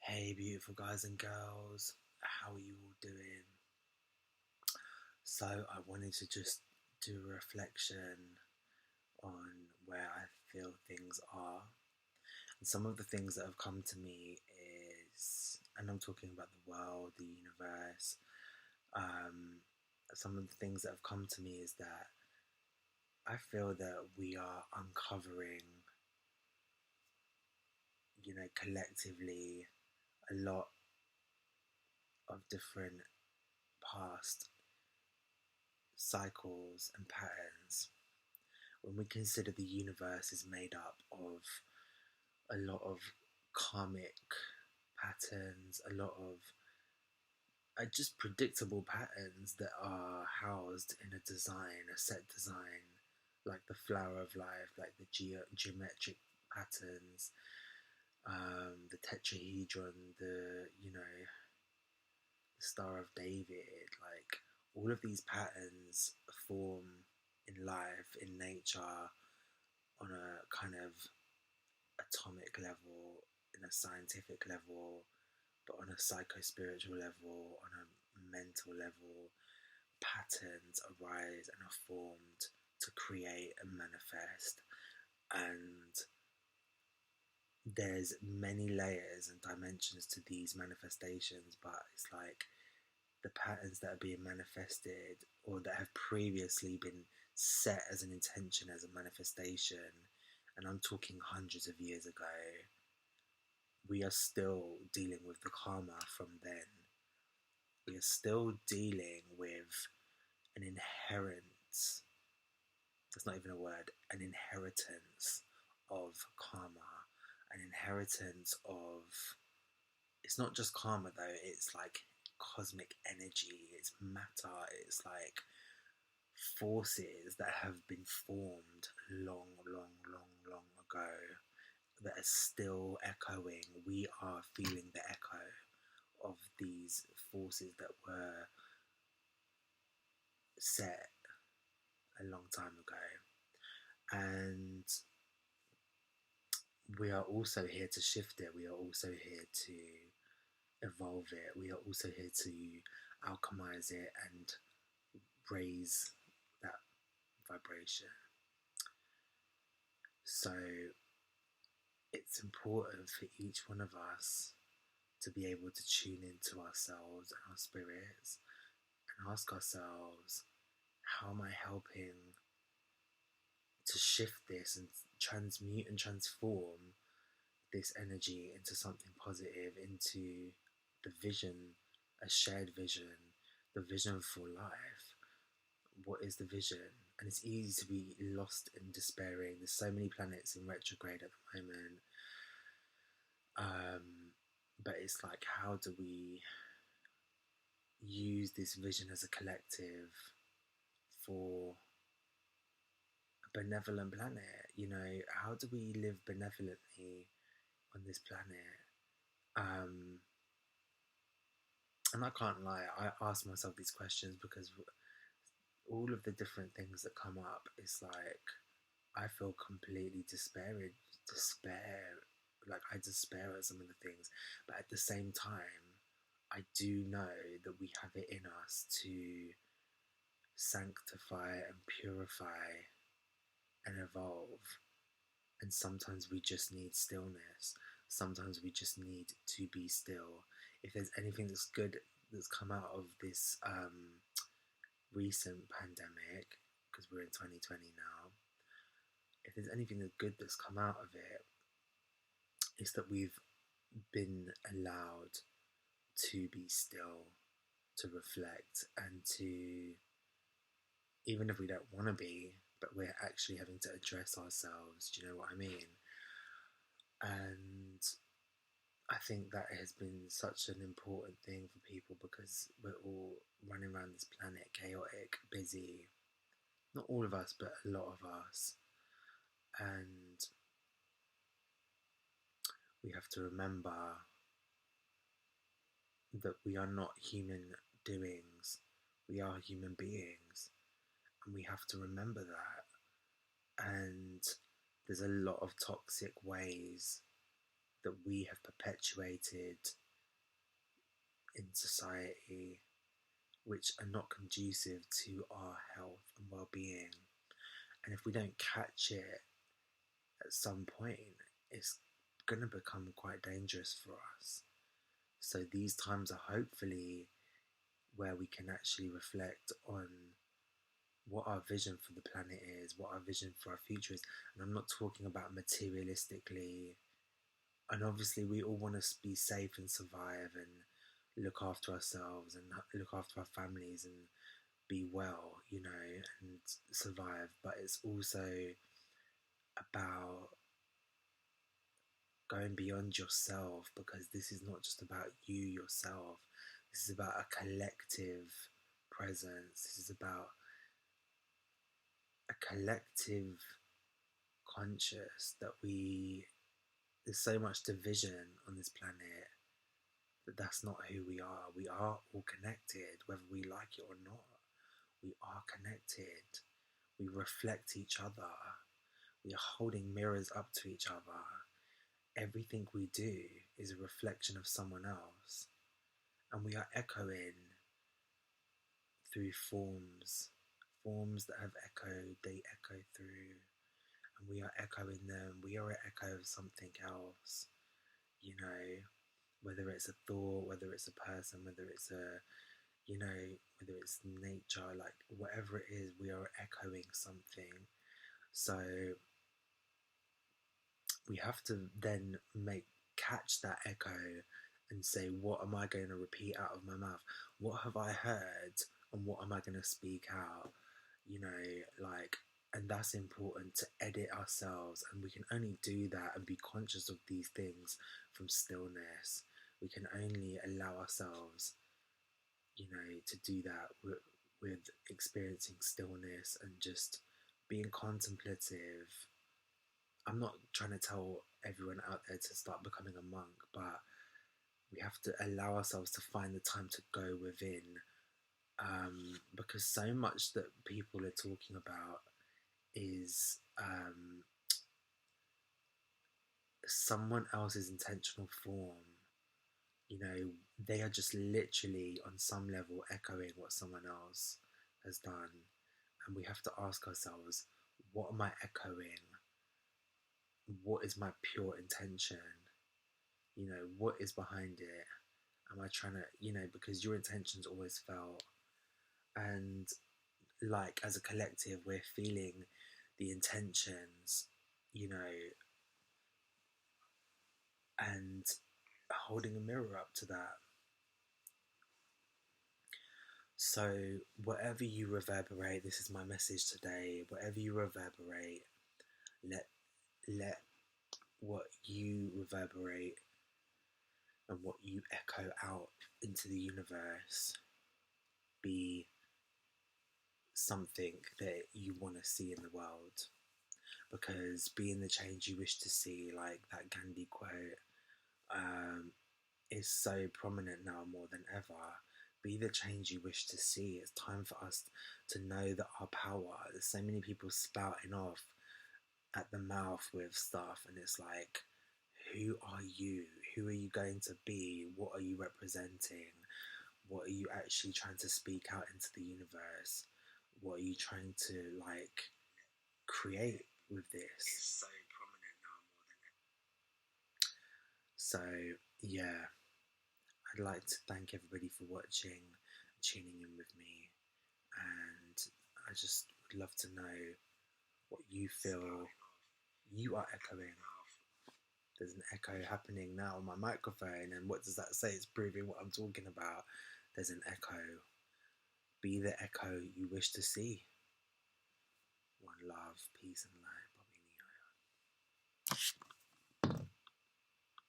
Hey, beautiful guys and girls, how are you all doing? So, I wanted to just do a reflection on where I feel things are. And some of the things that have come to me and I'm talking about the world, the universe, um, some of the things that have come to me is that I feel that we are uncovering, collectively a lot of different past cycles and patterns. When we consider the universe is made up of a lot of karmic patterns, a lot of just predictable patterns that are housed in a design, a set design, like the flower of life, like the geometric patterns, the tetrahedron, the Star of David, like all of these patterns form in life, in nature, on a kind of atomic level, in a scientific level, but on a psycho-spiritual level, on a mental level, patterns arise and are formed to create and manifest. And there's many layers and dimensions to these manifestations, but it's like the patterns that are being manifested or that have previously been set as an intention, as a manifestation, and I'm talking hundreds of years ago, we are still dealing with the karma from then. We are still dealing with an inherent, that's not even a word, an inheritance of karma, an inheritance of, it's not just karma though, it's like cosmic energy, it's matter, it's like forces that have been formed long, long, long, long ago that are still echoing. We are feeling the echo of these forces that were set a long time ago. And we are also here to shift it. We are also here to evolve it. We are also here to alchemize it and raise that vibration. So it's important for each one of us to be able to tune into ourselves and our spirits and ask ourselves, how am I helping to shift this and transmute and transform this energy into something positive, into the vision, a shared vision, the vision for life? What is the vision? And it's easy to be lost and despairing. There's so many planets in retrograde at the moment. But it's like, how do we use this vision as a collective for a benevolent planet? How do we live benevolently on this planet? And I can't lie, I ask myself these questions because all of the different things that come up, it's like I feel completely like I despair at some of the things, but at the same time I do know that we have it in us to sanctify and purify and evolve. And sometimes we just need stillness. Sometimes we just need to be still. If there's anything that's good that's come out of this recent pandemic, because we're in 2020 now, if there's anything good that's come out of it, it's that we've been allowed to be still, to reflect, and to, even if we don't want to be, but we're actually having to address ourselves. Do you know what I mean? And I think that has been such an important thing for people because we're all running around this planet chaotic, busy. Not all of us, but a lot of us. And we have to remember that we are not human doings. We are human beings. And we have to remember that. And there's a lot of toxic ways that we have perpetuated in society, which are not conducive to our health and well-being. And if we don't catch it at some point, it's going to become quite dangerous for us. So these times are hopefully where we can actually reflect on what our vision for the planet is, what our vision for our future is. And I'm not talking about materialistically. And obviously we all want to be safe and survive and look after ourselves and look after our families and be well, you know, and survive. But it's also about going beyond yourself, because this is not just about you yourself. This is about a collective presence. This is about a collective conscious that there's so much division on this planet, but that's not who we are. We are all connected, whether we like it or not. We are connected. We reflect each other. We are holding mirrors up to each other. Everything we do is a reflection of someone else, and we are echoing through forms that have echoed. They echo through, and we are echoing them. We are an echo of something else, you know, whether it's a thought, whether it's a person, whether it's whether it's nature, like whatever it is, we are echoing something. So we have to then catch that echo and say, what am I going to repeat out of my mouth? What have I heard, and what am I going to speak out? You know, like, and that's important, to edit ourselves, and we can only do that and be conscious of these things from stillness. We can only allow ourselves, you know, to do that with experiencing stillness and just being contemplative. I'm not trying to tell everyone out there to start becoming a monk, but we have to allow ourselves to find the time to go within, because so much that people are talking about is someone else's intentional form. You know, they are just literally on some level echoing what someone else has done. And we have to ask ourselves, what am I echoing? What is my pure intention? You know, what is behind it? Am I trying to, you know, because your intention's always felt. And like as a collective, we're feeling the intentions, you know, and holding a mirror up to that. So whatever you reverberate, this is my message today, whatever you reverberate, let what you reverberate and what you echo out into the universe be something that you want to see in the world. Because being the change you wish to see, like that Gandhi quote, is so prominent now more than ever. Be the change you wish to see. It's time for us to know that our power. There's so many people spouting off at the mouth with stuff, and it's like, who are you? Who are you going to be? What are you representing? What are you actually trying to speak out into the universe? What are you trying to like create with this? It's so prominent now more than ever. So yeah, I'd like to thank everybody for watching, tuning in with me, and I just would love to know what you feel you are echoing. There's an echo happening now on my microphone, and what does that say? It's proving what I'm talking about. There's an echo. Be the echo you wish to see. One love, peace and light.